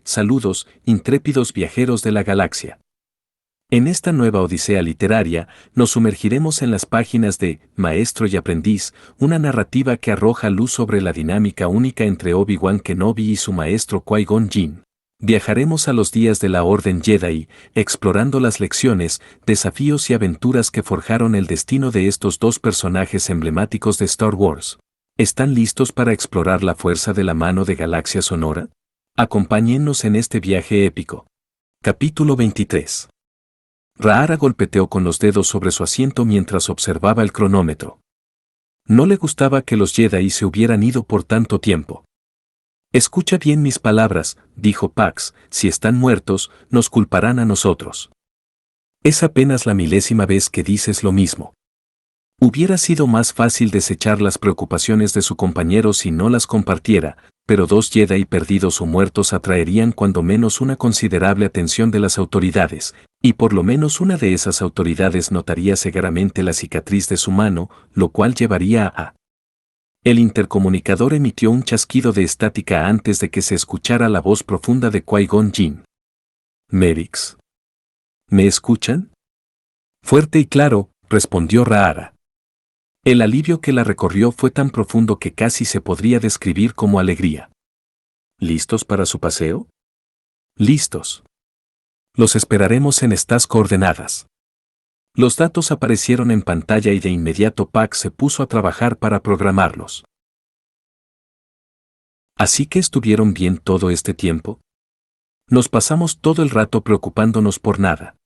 saludos, intrépidos viajeros de la galaxia. En esta nueva odisea literaria, nos sumergiremos en las páginas de Maestro y Aprendiz, una narrativa que arroja luz sobre la dinámica única entre Obi-Wan Kenobi y su maestro Qui-Gon Jinn. Viajaremos a los días de la Orden Jedi, explorando las lecciones, desafíos y aventuras que forjaron el destino de estos dos personajes emblemáticos de Star Wars. ¿Están listos para explorar la fuerza de la mano de Galaxia Sonora? Acompáñennos en este viaje épico. Capítulo 23. Ra'ara golpeteó con los dedos sobre su asiento mientras observaba el cronómetro. No le gustaba que los Jedi se hubieran ido por tanto tiempo. Escucha bien mis palabras, dijo Pax, si están muertos, nos culparán a nosotros. Es apenas la 1000ª vez que dices lo mismo. Hubiera sido más fácil desechar las preocupaciones de su compañero si no las compartiera, pero 2 Jedi perdidos o muertos atraerían cuando menos una considerable atención de las autoridades, y por lo menos una de esas autoridades notaría severamente la cicatriz de su mano, lo cual llevaría a... El intercomunicador emitió un chasquido de estática antes de que se escuchara la voz profunda de Qui-Gon Jinn. «Merix. ¿Me escuchan?» Fuerte y claro, respondió Ra'ara. El alivio que la recorrió fue tan profundo que casi se podría describir como alegría. ¿Listos para su paseo? Listos. Los esperaremos en estas coordenadas. Los datos aparecieron en pantalla y de inmediato Pax se puso a trabajar para programarlos. ¿Así que estuvieron bien todo este tiempo? Nos pasamos todo el rato preocupándonos por nada.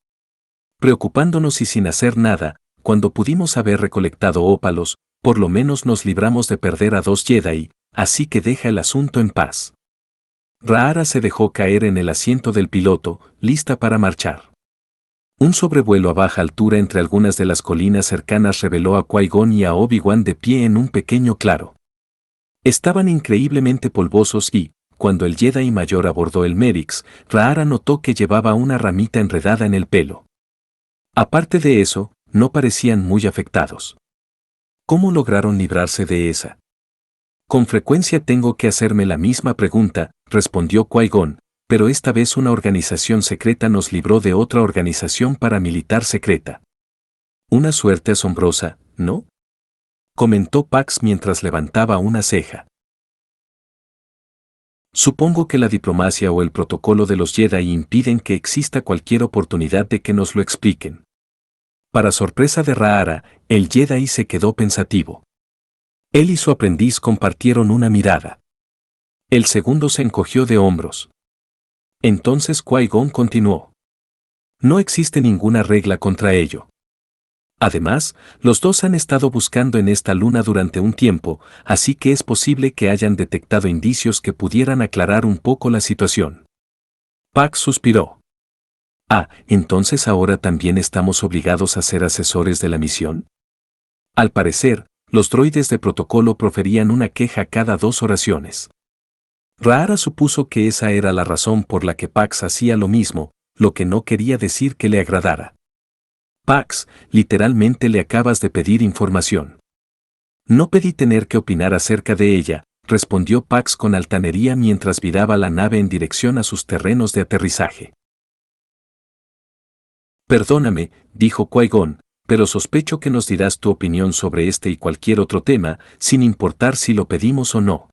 Preocupándonos y sin hacer nada. Cuando pudimos haber recolectado ópalos, por lo menos nos libramos de perder a 2 Jedi, así que deja el asunto en paz. Ra'ara se dejó caer en el asiento del piloto, lista para marchar. Un sobrevuelo a baja altura entre algunas de las colinas cercanas reveló a Qui-Gon y a Obi-Wan de pie en un pequeño claro. Estaban increíblemente polvosos y, cuando el Jedi mayor abordó el Merix, Ra'ara notó que llevaba una ramita enredada en el pelo. Aparte de eso, no parecían muy afectados. ¿Cómo lograron librarse de esa? Con frecuencia tengo que hacerme la misma pregunta, respondió Qui-Gon, pero esta vez una organización secreta nos libró de otra organización paramilitar secreta. Una suerte asombrosa, ¿no? Comentó Pax mientras levantaba una ceja. Supongo que la diplomacia o el protocolo de los Jedi impiden que exista cualquier oportunidad de que nos lo expliquen. Para sorpresa de Ra'ara, el Jedi se quedó pensativo. Él y su aprendiz compartieron una mirada. El segundo se encogió de hombros. Entonces Qui-Gon continuó. No existe ninguna regla contra ello. Además, los dos han estado buscando en esta luna durante un tiempo, así que es posible que hayan detectado indicios que pudieran aclarar un poco la situación. Pax suspiró. Ah, ¿entonces ahora también estamos obligados a ser asesores de la misión? Al parecer, los droides de protocolo proferían una queja cada 2 oraciones. Ra'ara supuso que esa era la razón por la que Pax hacía lo mismo, lo que no quería decir que le agradara. Pax, literalmente le acabas de pedir información. No pedí tener que opinar acerca de ella, respondió Pax con altanería mientras viraba la nave en dirección a sus terrenos de aterrizaje. Perdóname, dijo Qui-Gon, pero sospecho que nos dirás tu opinión sobre este y cualquier otro tema, sin importar si lo pedimos o no.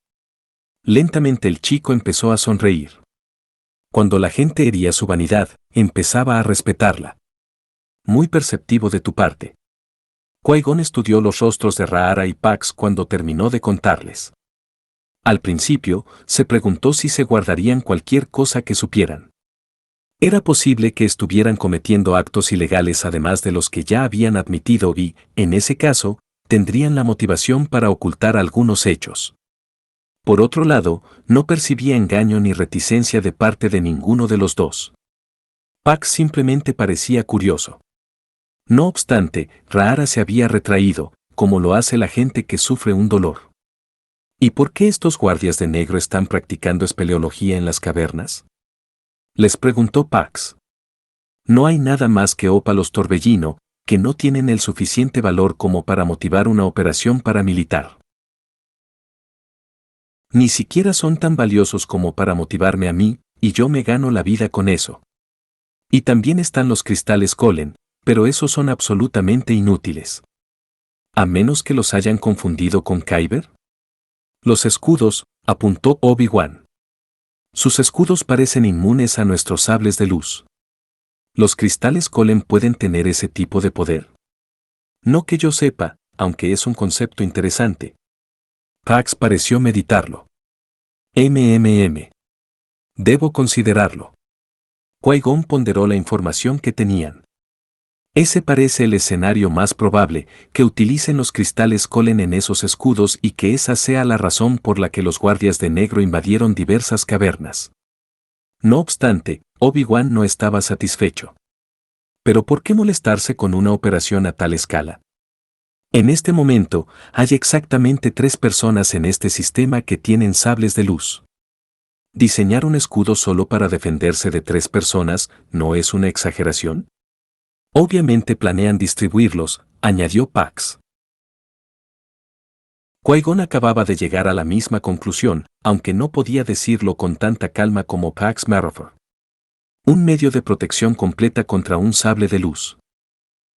Lentamente el chico empezó a sonreír. Cuando la gente hería su vanidad, empezaba a respetarla. Muy perceptivo de tu parte. Qui-Gon estudió los rostros de Ra'ara y Pax cuando terminó de contarles. Al principio, se preguntó si se guardarían cualquier cosa que supieran. Era posible que estuvieran cometiendo actos ilegales además de los que ya habían admitido y, en ese caso, tendrían la motivación para ocultar algunos hechos. Por otro lado, no percibía engaño ni reticencia de parte de ninguno de los dos. Pax simplemente parecía curioso. No obstante, Ra'ara se había retraído, como lo hace la gente que sufre un dolor. ¿Y por qué estos guardias de negro están practicando espeleología en las cavernas? Les preguntó Pax. No hay nada más que ópalos torbellino, que no tienen el suficiente valor como para motivar una operación paramilitar. Ni siquiera son tan valiosos como para motivarme a mí, y yo me gano la vida con eso. Y también están los cristales Colen, pero esos son absolutamente inútiles. A menos que los hayan confundido con Kyber. Los escudos, apuntó Obi-Wan. Sus escudos parecen inmunes a nuestros sables de luz. ¿Los cristales Colen pueden tener ese tipo de poder? No que yo sepa, aunque es un concepto interesante. Pax pareció meditarlo. Debo considerarlo. Qui-Gon ponderó la información que tenían. Ese parece el escenario más probable, que utilicen los cristales Colen en esos escudos y que esa sea la razón por la que los guardias de negro invadieron diversas cavernas. No obstante, Obi-Wan no estaba satisfecho. ¿Pero por qué molestarse con una operación a tal escala? En este momento, hay exactamente 3 personas en este sistema que tienen sables de luz. ¿Diseñar un escudo solo para defenderse de 3 personas no es una exageración? Obviamente planean distribuirlos, añadió Pax. Qui-Gon acababa de llegar a la misma conclusión, aunque no podía decirlo con tanta calma como Pax Marrofer. Un medio de protección completa contra un sable de luz.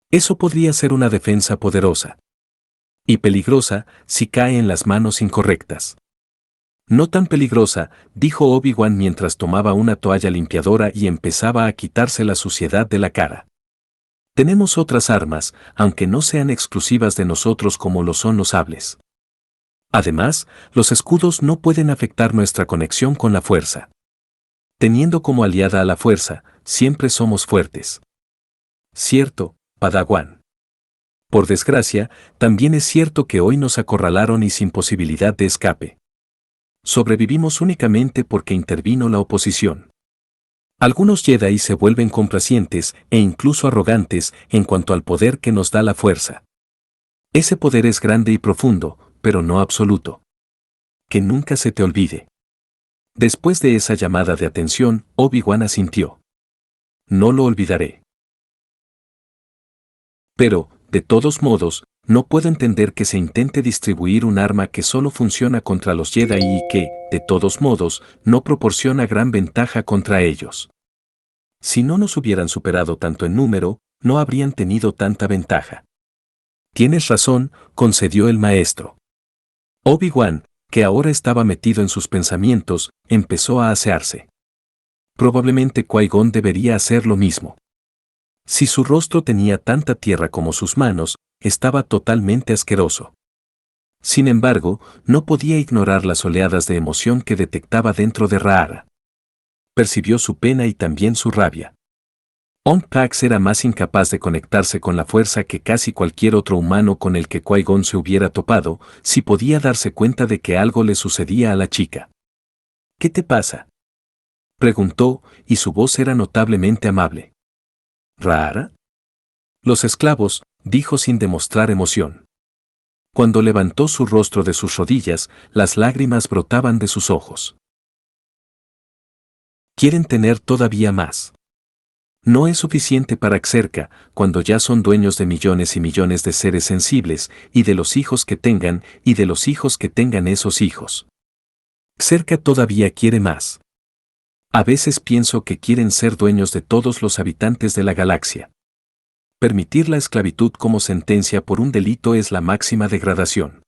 Eso podría ser una defensa poderosa. Y peligrosa si cae en las manos incorrectas. No tan peligrosa, dijo Obi-Wan mientras tomaba una toalla limpiadora y empezaba a quitarse la suciedad de la cara. Tenemos otras armas, aunque no sean exclusivas de nosotros como lo son los sables. Además, los escudos no pueden afectar nuestra conexión con la fuerza. Teniendo como aliada a la fuerza, siempre somos fuertes. Cierto, Padawan. Por desgracia, también es cierto que hoy nos acorralaron y sin posibilidad de escape. Sobrevivimos únicamente porque intervino la oposición. Algunos Jedi se vuelven complacientes e incluso arrogantes en cuanto al poder que nos da la fuerza. Ese poder es grande y profundo, pero no absoluto. Que nunca se te olvide. Después de esa llamada de atención, Obi-Wan asintió. No lo olvidaré. Pero, de todos modos, no puedo entender que se intente distribuir un arma que solo funciona contra los Jedi y que, de todos modos, no proporciona gran ventaja contra ellos. Si no nos hubieran superado tanto en número, no habrían tenido tanta ventaja. Tienes razón, concedió el maestro. Obi-Wan, que ahora estaba metido en sus pensamientos, empezó a asearse. Probablemente Qui-Gon debería hacer lo mismo. Si su rostro tenía tanta tierra como sus manos, estaba totalmente asqueroso. Sin embargo, no podía ignorar las oleadas de emoción que detectaba dentro de Rhaara. Percibió su pena y también su rabia. Pax era más incapaz de conectarse con la fuerza que casi cualquier otro humano con el que Qui-Gon se hubiera topado, si podía darse cuenta de que algo le sucedía a la chica. ¿Qué te pasa?, preguntó, y su voz era notablemente amable. ¿Rhaara? Los esclavos, dijo sin demostrar emoción. Cuando levantó su rostro de sus rodillas, las lágrimas brotaban de sus ojos. Quieren tener todavía más. No es suficiente para Xerca, cuando ya son dueños de millones y millones de seres sensibles, y de los hijos que tengan, y de los hijos que tengan esos hijos. Xerca todavía quiere más. A veces pienso que quieren ser dueños de todos los habitantes de la galaxia. Permitir la esclavitud como sentencia por un delito es la máxima degradación.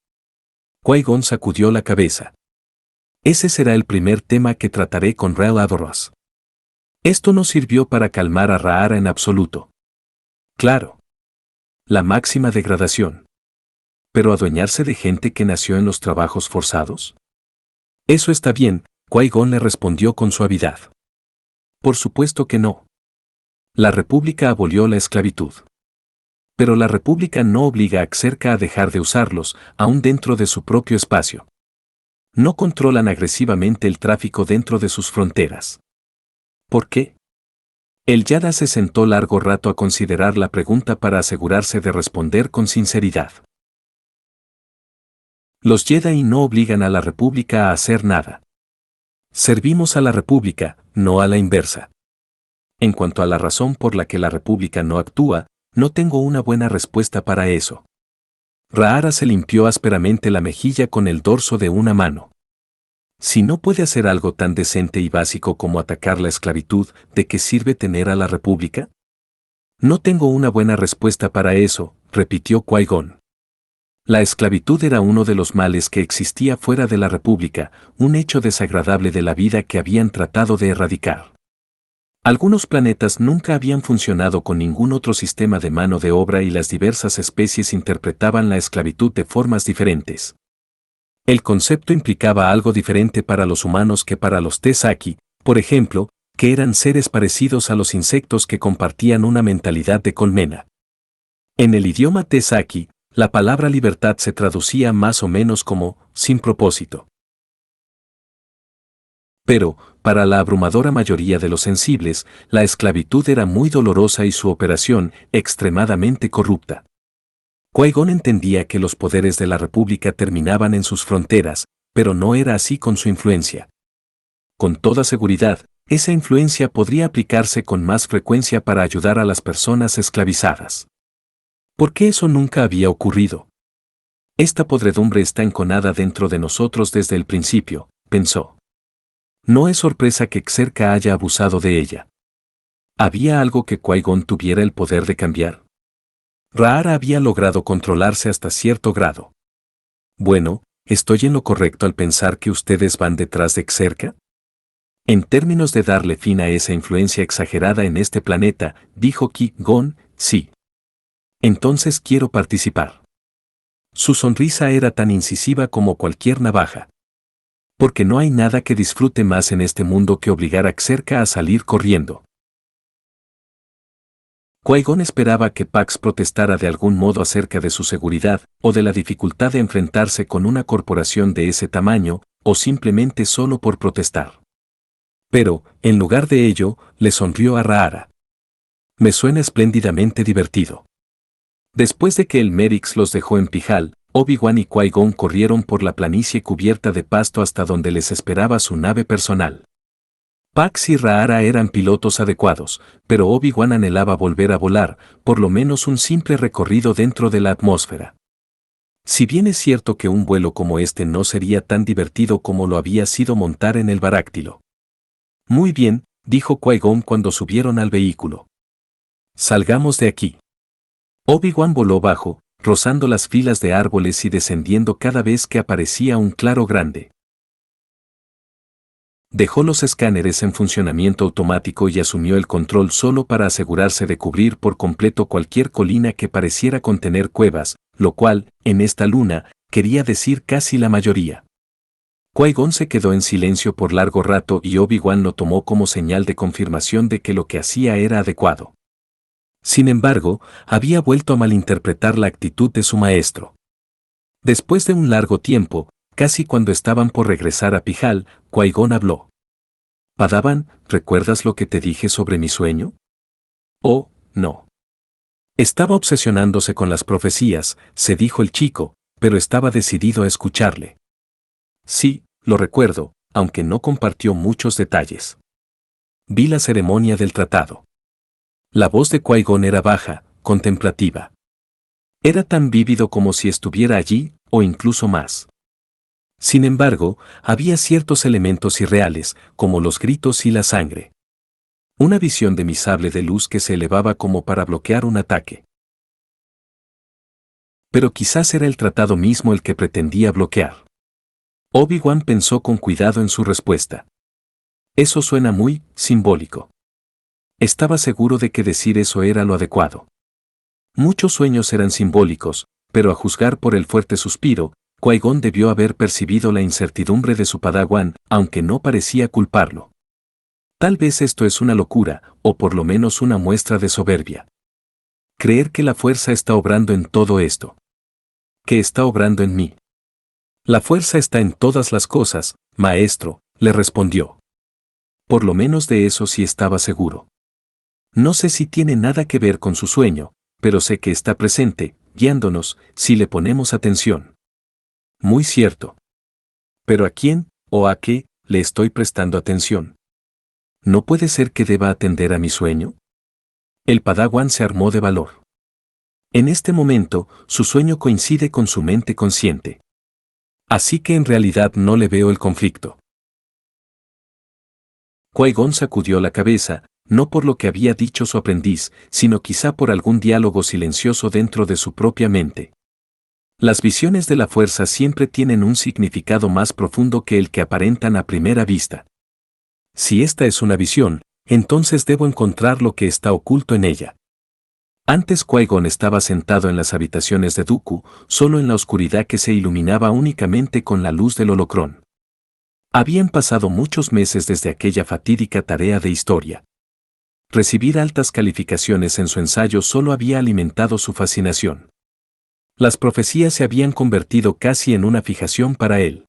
Qui-Gon sacudió la cabeza. Ese será el primer tema que trataré con Rael Adoras. Esto no sirvió para calmar a Rhaara en absoluto. Claro. La máxima degradación. ¿Pero adueñarse de gente que nació en los trabajos forzados? Eso está bien, Qui-Gon le respondió con suavidad. Por supuesto que no. La República abolió la esclavitud. Pero la República no obliga a Xerca a dejar de usarlos, aún dentro de su propio espacio. No controlan agresivamente el tráfico dentro de sus fronteras. ¿Por qué? El Yada se sentó largo rato a considerar la pregunta para asegurarse de responder con sinceridad. Los Jedi no obligan a la República a hacer nada. Servimos a la República, no a la inversa. En cuanto a la razón por la que la República no actúa, no tengo una buena respuesta para eso. Rhaara se limpió ásperamente la mejilla con el dorso de una mano. Si no puede hacer algo tan decente y básico como atacar la esclavitud, ¿de qué sirve tener a la República? No tengo una buena respuesta para eso, repitió Qui-Gon. La esclavitud era uno de los males que existía fuera de la República, un hecho desagradable de la vida que habían tratado de erradicar. Algunos planetas nunca habían funcionado con ningún otro sistema de mano de obra y las diversas especies interpretaban la esclavitud de formas diferentes. El concepto implicaba algo diferente para los humanos que para los Te-Saki, por ejemplo, que eran seres parecidos a los insectos que compartían una mentalidad de colmena. En el idioma Te-Saki, la palabra libertad se traducía más o menos como sin propósito. Pero, para la abrumadora mayoría de los sensibles, la esclavitud era muy dolorosa y su operación extremadamente corrupta. Qui-Gon entendía que los poderes de la República terminaban en sus fronteras, pero no era así con su influencia. Con toda seguridad, esa influencia podría aplicarse con más frecuencia para ayudar a las personas esclavizadas. ¿Por qué eso nunca había ocurrido? Esta podredumbre está enconada dentro de nosotros desde el principio, pensó. No es sorpresa que Xerka haya abusado de ella. ¿Había algo que Qui-Gon tuviera el poder de cambiar? Ra'ara había logrado controlarse hasta cierto grado. Bueno, ¿estoy en lo correcto al pensar que ustedes van detrás de Xerka? En términos de darle fin a esa influencia exagerada en este planeta, dijo Qui-Gon, sí. Entonces quiero participar. Su sonrisa era tan incisiva como cualquier navaja. Porque no hay nada que disfrute más en este mundo que obligar a Xerka a salir corriendo. Qui-Gon esperaba que Pax protestara de algún modo acerca de su seguridad, o de la dificultad de enfrentarse con una corporación de ese tamaño, o simplemente solo por protestar. Pero, en lugar de ello, le sonrió a Ra'ara. Me suena espléndidamente divertido. Después de que el Merix los dejó en Pijal, Obi-Wan y Qui-Gon corrieron por la planicie cubierta de pasto hasta donde les esperaba su nave personal. Pax y Ra'ara eran pilotos adecuados, pero Obi-Wan anhelaba volver a volar, por lo menos un simple recorrido dentro de la atmósfera. Si bien es cierto que un vuelo como este no sería tan divertido como lo había sido montar en el baráctilo. Muy bien, dijo Qui-Gon cuando subieron al vehículo. Salgamos de aquí. Obi-Wan voló bajo, rozando las filas de árboles y descendiendo cada vez que aparecía un claro grande. Dejó los escáneres en funcionamiento automático y asumió el control solo para asegurarse de cubrir por completo cualquier colina que pareciera contener cuevas, lo cual, en esta luna, quería decir casi la mayoría. Qui-Gon se quedó en silencio por largo rato y Obi-Wan lo tomó como señal de confirmación de que lo que hacía era adecuado. Sin embargo, había vuelto a malinterpretar la actitud de su maestro. Después de un largo tiempo, casi cuando estaban por regresar a Pijal, Qui-Gon habló. Padawan, ¿recuerdas lo que te dije sobre mi sueño? Oh, no. Estaba obsesionándose con las profecías, se dijo el chico, pero estaba decidido a escucharle. Sí, lo recuerdo, aunque no compartió muchos detalles. Vi la ceremonia del tratado. La voz de Qui-Gon era baja, contemplativa. Era tan vívido como si estuviera allí, o incluso más. Sin embargo, había ciertos elementos irreales, como los gritos y la sangre. Una visión de mi sable de luz que se elevaba como para bloquear un ataque. Pero quizás era el tratado mismo el que pretendía bloquear. Obi-Wan pensó con cuidado en su respuesta. Eso suena muy simbólico. Estaba seguro de que decir eso era lo adecuado. Muchos sueños eran simbólicos, pero a juzgar por el fuerte suspiro, Qui-Gon debió haber percibido la incertidumbre de su padawan, aunque no parecía culparlo. Tal vez esto es una locura, o por lo menos una muestra de soberbia. Creer que la fuerza está obrando en todo esto. Que está obrando en mí. La fuerza está en todas las cosas, maestro, le respondió. Por lo menos de eso sí estaba seguro. No sé si tiene nada que ver con su sueño, pero sé que está presente, guiándonos, si le ponemos atención. Muy cierto. ¿Pero a quién, o a qué, le estoy prestando atención? ¿No puede ser que deba atender a mi sueño? El padawan se armó de valor. En este momento, su sueño coincide con su mente consciente. Así que en realidad no le veo el conflicto. Qui-Gon sacudió la cabeza, no por lo que había dicho su aprendiz, sino quizá por algún diálogo silencioso dentro de su propia mente. Las visiones de la fuerza siempre tienen un significado más profundo que el que aparentan a primera vista. Si esta es una visión, entonces debo encontrar lo que está oculto en ella. Antes Qui-Gon estaba sentado en las habitaciones de Dooku, solo en la oscuridad que se iluminaba únicamente con la luz del holocrón. Habían pasado muchos meses desde aquella fatídica tarea de historia. Recibir altas calificaciones en su ensayo solo había alimentado su fascinación. Las profecías se habían convertido casi en una fijación para él.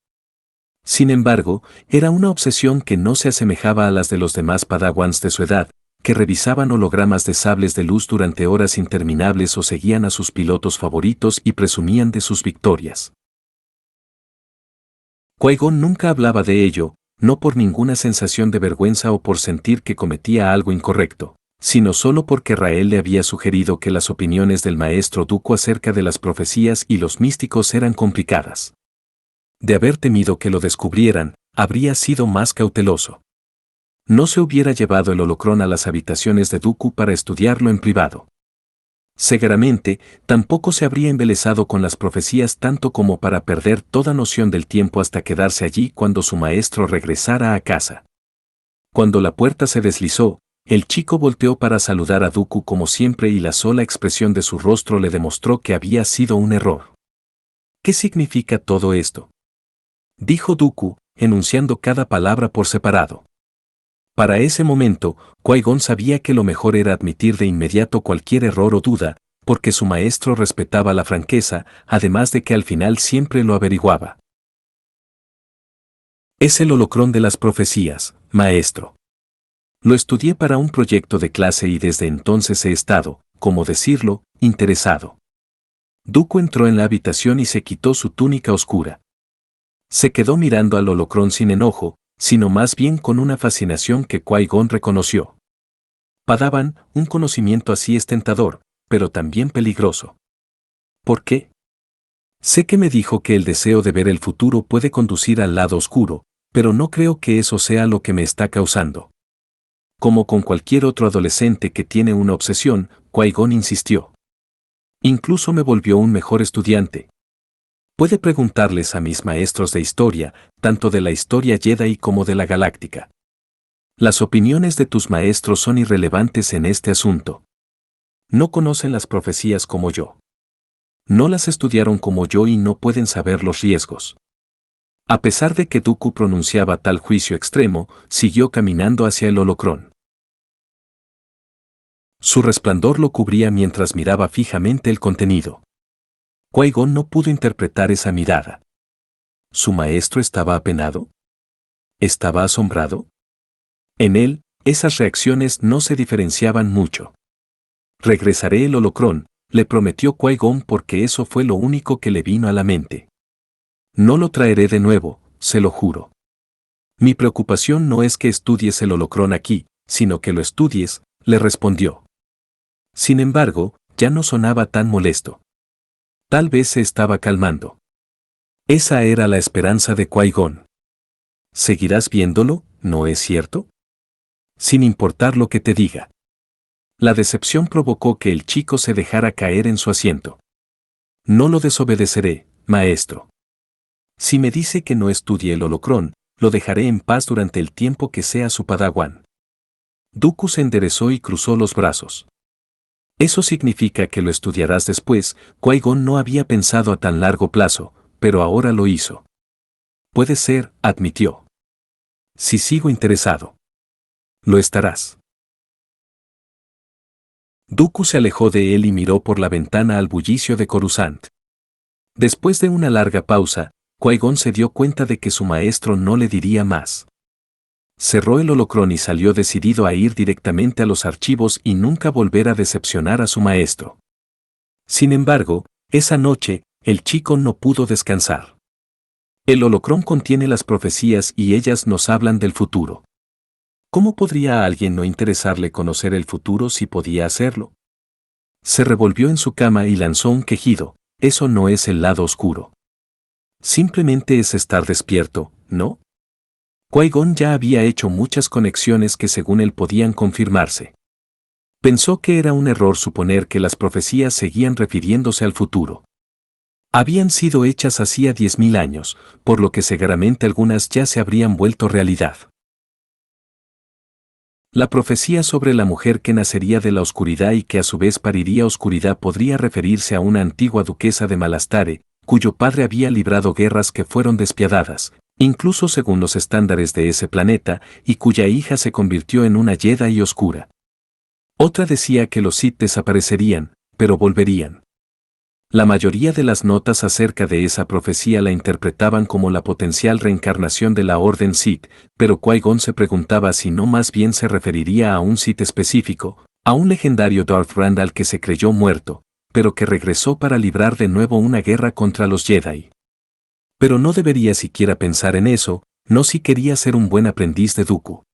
Sin embargo, era una obsesión que no se asemejaba a las de los demás padawans de su edad, que revisaban hologramas de sables de luz durante horas interminables o seguían a sus pilotos favoritos y presumían de sus victorias. Qui-Gon nunca hablaba de ello, no por ninguna sensación de vergüenza o por sentir que cometía algo incorrecto, sino solo porque Rael le había sugerido que las opiniones del maestro Dooku acerca de las profecías y los místicos eran complicadas. De haber temido que lo descubrieran, habría sido más cauteloso. No se hubiera llevado el holocrón a las habitaciones de Dooku para estudiarlo en privado. Seguramente, tampoco se habría embelesado con las profecías tanto como para perder toda noción del tiempo hasta quedarse allí cuando su maestro regresara a casa. Cuando la puerta se deslizó, el chico volteó para saludar a Dooku como siempre y la sola expresión de su rostro le demostró que había sido un error. ¿Qué significa todo esto?, dijo Dooku, enunciando cada palabra por separado. Para ese momento, Qui-Gon sabía que lo mejor era admitir de inmediato cualquier error o duda, porque su maestro respetaba la franqueza, además de que al final siempre lo averiguaba. Es el holocrón de las profecías, maestro. Lo estudié para un proyecto de clase y desde entonces he estado, como decirlo, interesado. Dooku entró en la habitación y se quitó su túnica oscura. Se quedó mirando al holocrón sin enojo, sino más bien con una fascinación que Qui-Gon reconoció. Padawan, un conocimiento así es tentador, pero también peligroso. ¿Por qué? Sé que me dijo que el deseo de ver el futuro puede conducir al lado oscuro, pero no creo que eso sea lo que me está causando. Como con cualquier otro adolescente que tiene una obsesión, Qui-Gon insistió. Incluso me volvió un mejor estudiante. Puede preguntarles a mis maestros de historia, tanto de la historia Jedi como de la galáctica. Las opiniones de tus maestros son irrelevantes en este asunto. No conocen las profecías como yo. No las estudiaron como yo y no pueden saber los riesgos. A pesar de que Dooku pronunciaba tal juicio extremo, siguió caminando hacia el holocrón. Su resplandor lo cubría mientras miraba fijamente el contenido. Qui-Gon no pudo interpretar esa mirada. ¿Su maestro estaba apenado? ¿Estaba asombrado? En él, esas reacciones no se diferenciaban mucho. Regresaré el holocrón, le prometió Qui-Gon porque eso fue lo único que le vino a la mente. No lo traeré de nuevo, se lo juro. Mi preocupación no es que estudies el holocrón aquí, sino que lo estudies, le respondió. Sin embargo, ya no sonaba tan molesto. Tal vez se estaba calmando. Esa era la esperanza de Qui-Gon. ¿Seguirás viéndolo, no es cierto? Sin importar lo que te diga. La decepción provocó que el chico se dejara caer en su asiento. No lo desobedeceré, maestro. Si me dice que no estudie el holocrón, lo dejaré en paz durante el tiempo que sea su padawan. Dooku se enderezó y cruzó los brazos. Eso significa que lo estudiarás después. Qui-Gon no había pensado a tan largo plazo, pero ahora lo hizo. Puede ser, admitió. Si sigo interesado. Lo estarás. Dooku se alejó de él y miró por la ventana al bullicio de Coruscant. Después de una larga pausa, Qui-Gon se dio cuenta de que su maestro no le diría más. Cerró el holocrón y salió decidido a ir directamente a los archivos y nunca volver a decepcionar a su maestro. Sin embargo, esa noche, el chico no pudo descansar. El holocrón contiene las profecías y ellas nos hablan del futuro. ¿Cómo podría a alguien no interesarle conocer el futuro si podía hacerlo? Se revolvió en su cama y lanzó un quejido. Eso no es el lado oscuro. Simplemente es estar despierto, ¿no? Qui-Gon ya había hecho muchas conexiones que según él podían confirmarse. Pensó que era un error suponer que las profecías seguían refiriéndose al futuro. Habían sido hechas hacía 10.000 años, por lo que seguramente algunas ya se habrían vuelto realidad. La profecía sobre la mujer que nacería de la oscuridad y que a su vez pariría oscuridad podría referirse a una antigua duquesa de Malastare, cuyo padre había librado guerras que fueron despiadadas, incluso según los estándares de ese planeta, y cuya hija se convirtió en una Jedi oscura. Otra decía que los Sith desaparecerían, pero volverían. La mayoría de las notas acerca de esa profecía la interpretaban como la potencial reencarnación de la Orden Sith, pero Qui-Gon se preguntaba si no más bien se referiría a un Sith específico, a un legendario Darth Randall que se creyó muerto, pero que regresó para librar de nuevo una guerra contra los Jedi. Pero no debería siquiera pensar en eso, no si quería ser un buen aprendiz de Dooku.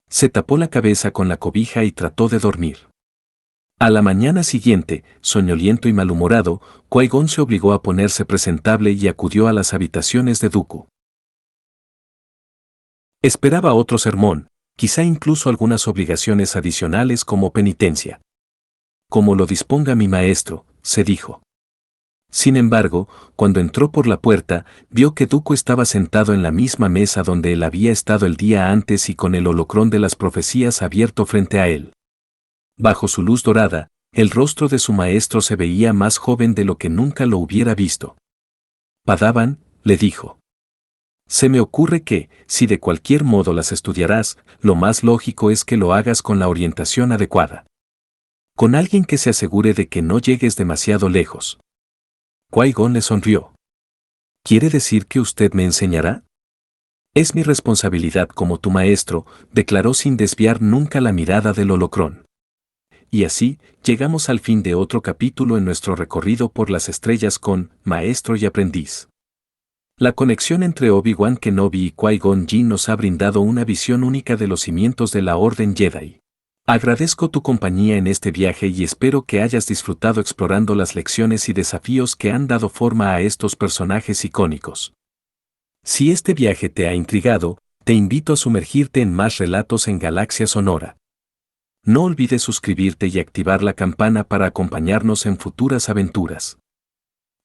Se tapó la cabeza con la cobija y trató de dormir. A la mañana siguiente, soñoliento y malhumorado, Qui-Gon se obligó a ponerse presentable y acudió a las habitaciones de Dooku. Esperaba otro sermón, quizá incluso algunas obligaciones adicionales como penitencia. Como lo disponga mi maestro, se dijo. Sin embargo, cuando entró por la puerta, vio que Dooku estaba sentado en la misma mesa donde él había estado el día antes y con el holocrón de las profecías abierto frente a él. Bajo su luz dorada, el rostro de su maestro se veía más joven de lo que nunca lo hubiera visto. Padawan, le dijo. Se me ocurre que, si de cualquier modo las estudiarás, lo más lógico es que lo hagas con la orientación adecuada. Con alguien que se asegure de que no llegues demasiado lejos. Qui-Gon le sonrió. ¿Quiere decir que usted me enseñará? Es mi responsabilidad como tu maestro, declaró sin desviar nunca la mirada del holocrón. Y así, llegamos al fin de otro capítulo en nuestro recorrido por las estrellas con Maestro y Aprendiz. La conexión entre Obi-Wan Kenobi y Qui-Gon Jinn nos ha brindado una visión única de los cimientos de la Orden Jedi. Agradezco tu compañía en este viaje y espero que hayas disfrutado explorando las lecciones y desafíos que han dado forma a estos personajes icónicos. Si este viaje te ha intrigado, te invito a sumergirte en más relatos en Galaxia Sonora. No olvides suscribirte y activar la campana para acompañarnos en futuras aventuras.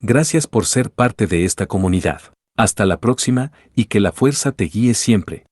Gracias por ser parte de esta comunidad. Hasta la próxima y que la fuerza te guíe siempre.